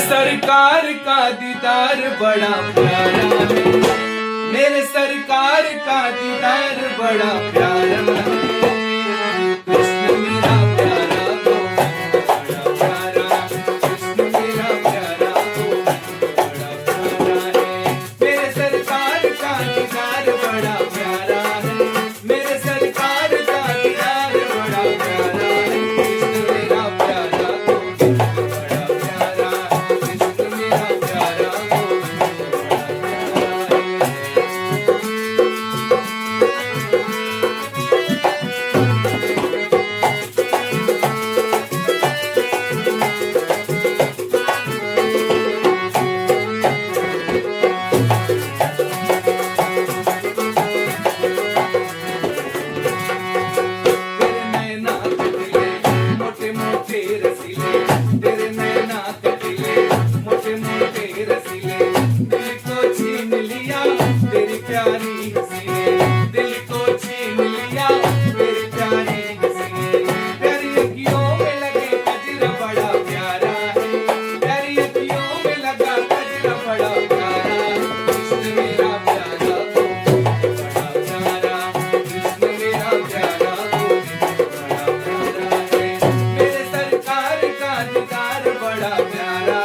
सरकार का दीदार बड़ा प्यारा है, मेरे सरकार का दीदार बड़ा प्यारा है। कृष्ण मेरा प्यारा गोविंद बड़ा प्यारा, कृष्ण मेरा प्यारा गोविंद बड़ा प्यारा है। मेरे सरकार का दीदार बड़ा प्यारा है, मेरे सरकार का दीदार बड़ा प्यारा है। कृष्ण मेरा प्यारा गोविंद बड़ा प्यारा, कृष्ण मेरा प्यारा गोविंद बड़ा प्यारा।